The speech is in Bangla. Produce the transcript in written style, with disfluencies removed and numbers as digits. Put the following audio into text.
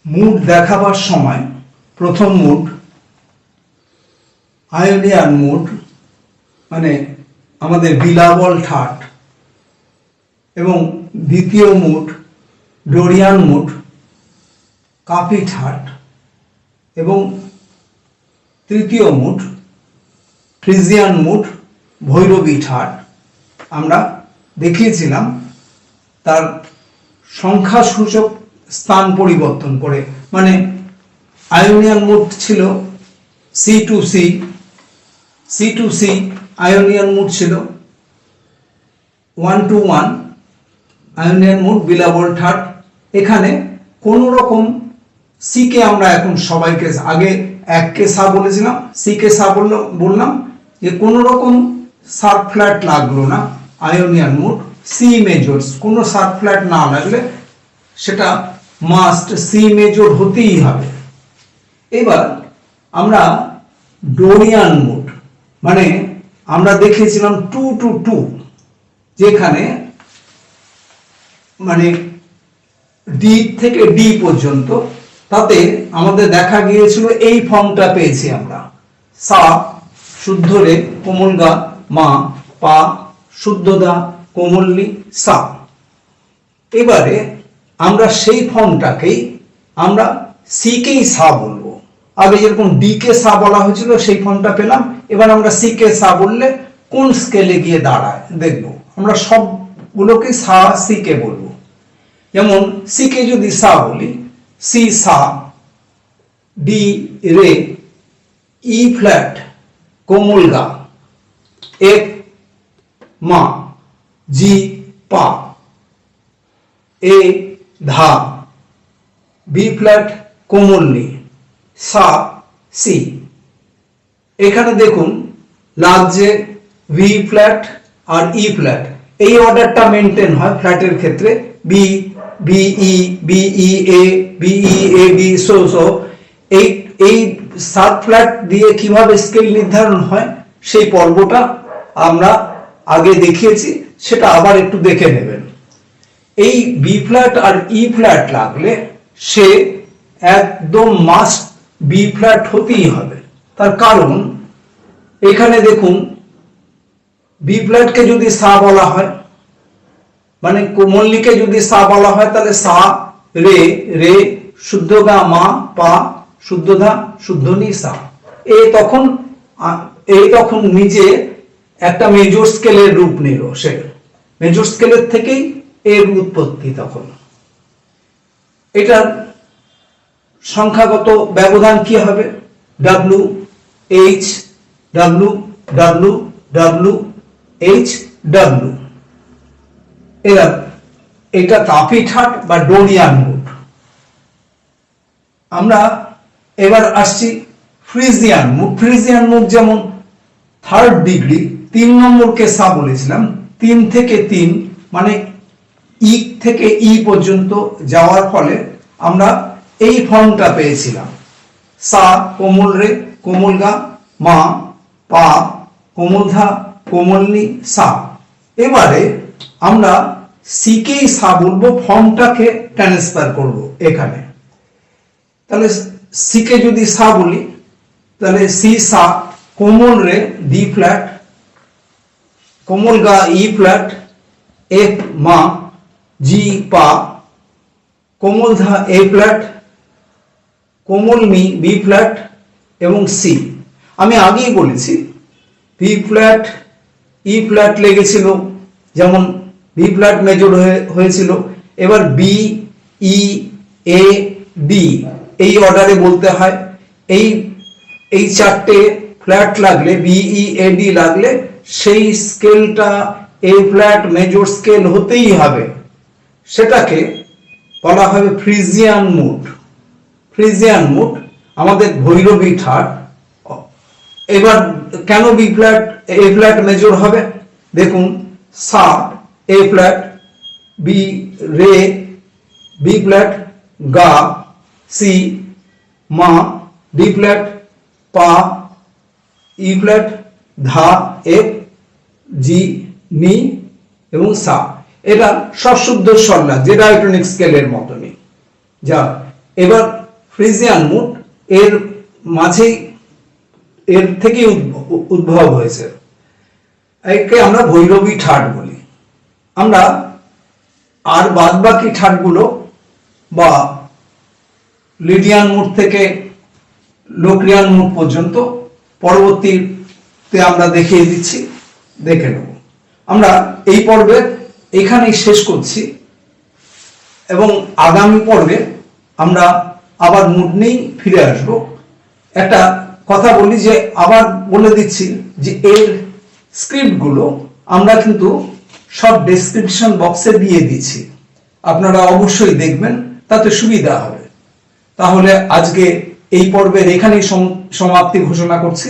মুড দেখাবার সময় প্রথম মুড আয়োনিয়ান মুড, মানে আমাদের বিলাবল ঠাট, এবং দ্বিতীয় মুড ডোরিয়ান মুড, কাপি ঠাট, এবং তৃতীয় মুড ফ্রিজিয়ান মুড, ভৈরবী ঠাট আমরা দেখিয়েছিলাম তার সংখ্যাসূচক স্থান পরিবর্তন করে। মানে আয়োনিয়ান মুড ছিল C2C, C2C আয়োনিয়ান মুড ছিল 1-1 আয়োনিয়ান মুড বিলাবল ঠাট। এখানে কোন রকম সি কে আমরা এখন সবাইকে, আগে এককে সা বলেছিলাম, সি কে সা বললাম, যে কোন রকম শার্প ফ্ল্যাট লাগলো না আয়োনিয়ান মুড, সি মেজর, কোন শার্প ফ্ল্যাট না লাগলে সেটা মাস্ট সি মেজর হতেই হবে। এবার আমরা ডোরিয়ান মুড, মানে আমরা দেখিয়েছিলাম 2-2, যেখানে মানে ডি থেকে ডি পর্যন্ত, তাতে আমাদের দেখা গিয়েছিল এই ফর্মটা পেয়েছি আমরা, সা শুদ্ধ রে কোমল গা মা, পা শুদ্ধ দা কোমল্লি সা। এবারে আমরা সেই ফর্মটাকেই আমরা সি কেই সা বলবো। আগে যেরকম ডি কে সা বলা হয়েছিল সেই ফর্মটা পেলাম, এবার আমরা সি কে সা বললে কোন স্কেলে গিয়ে দাঁড়ায় দেখবো। আমরা সবগুলোকে সা সি কে বলবো। যেমন সি কে যদি সা বলি, সি সা, ডি রে, ই ফ্ল্যাট কোমল গা, এফ মা, জি পা, এ ধা, বি ফ্ল্যাট কোমল্লি, সা সি। এখানে দেখুন লাগছে ভি ফ্ল্যাট আর ই ফ্ল্যাট, এই অর্ডারটা মেনটেন হয় ফ্ল্যাটের ক্ষেত্রে, B B E, B E A, B E A B, so এই সাত ফ্ল্যাট দিয়ে কিভাবে স্কেল নির্ধারণ হয় সেই পর্বটা আমরা আগে দেখিয়েছি, সেটা আবার একটু দেখে নেবেন। এই বি ফ্ল্যাট আর ই ফ্ল্যাট লাগলে সে একদম মাস্ট বি ফ্ল্যাট হতেই হবে। তার কারণ এখানে দেখুন বি ফ্ল্যাটকে যদি সা বলা হয়, মানে কোমল্লিকে যদি সা বলা হয়, তাহলে সা রে রে শুদ্ধ গা মা, পা শুদ্ধ ধা শুদ্ধ নি সা। এই তখন নিজে একটা মেজর স্কেলের রূপ নিল, সে মেজর স্কেলের থেকেই এর উৎপত্তি। তখন এটার সংখ্যাগত ব্যবধান কি হবে? W H W W W H W. এটা কাপি ঠাট বা ডোরিয়ান মুড। আমরা এবার আসছি ফ্রিজিয়ান মুড। ফ্রিজিয়ান মুড যেমন থার্ড ডিগ্রি, 3 নম্বরকে সা বলেছিলাম, 3 থেকে 3 মানে ই থেকে ই পর্যন্ত যাওয়ার ফলে আমরা এই ফর্মটা পেয়েছিলাম, সা কোমল রে কোমল গা মা, পা কোমল ধা কোমল্লি সা। এবারে আমরা সি কেই সা বলবো, ফর্মটাকে ট্রান্সফার করব এখানে। তাহলে সি কে যদি সা বলি, তাহলে সি সা কোমল রে ডি ফ্ল্যাট, কোমল গা ই ফ্ল্যাট, এফ মা, জি পা, কোমল ধা এ ফ্ল্যাট, কোমল মি বি ফ্ল্যাট এবং সি। আমি আগেই বলেছি বি ফ্ল্যাট ই ফ্ল্যাট লেগেছিল, যেমন বি ফ্ল্যাট মেজর হয়েছিল। এবার বি ই এ ডি এই অর্ডারে বলতে হয়। এই চারটে ফ্ল্যাট লাগলে, বিই এ ডি লাগলে সেই স্কেলটা এ ফ্ল্যাট মেজর স্কেল হতেই হবে, সেটাকে বলা হবে ফ্রিজিয়ান মুড। ফ্রিজিয়ান মুড আমাদের ভৈরবী ঠাট। এবার কেন বি ফ্ল্যাট এ ফ্ল্যাট মেজর হবে? দেখুন সা এ ফ্ল্যাট, বি রে বি ফ্ল্যাট, গা সি, মা ডি ফ্ল্যাট, পা ই ফ্ল্যাট, ধা এফ, জি নি এবং সা। এটা সব শুদ্ধ স্বর লাগ, যে ডায়াটোনিক স্কেলের মতনই। যা এবার ফ্রিজিয়ান মুড এর মাঝেই এর থেকেই উদ্ভব হয়েছে। একে আমরা ভৈরবী ঠাট বলি। আমরা আর বাদ বাকি ঠাটগুলো বা লিডিয়ান মুড থেকে লোক্রিয়ান মুড পর্যন্ত পরবর্তীতে আমরা দেখিয়ে দিচ্ছি, দেখে নেব। আমরা এই পর্বে এখানেই শেষ করছি এবং আগামী পর্বে আমরা আবার মুড নিয়েই ফিরে আসব। একটা কথা বলি যে আবার বলে দিচ্ছি যে এর স্ক্রিপ্টগুলো আমরা কিন্তু সব ডেসক্রিপশন বক্সে দিয়ে দিচ্ছি, আপনারা অবশ্যই দেখবেন, তাতে সুবিধা হবে। তাহলে আজকে এই পর্বের এখানেই সমাপ্তি ঘোষণা করছি।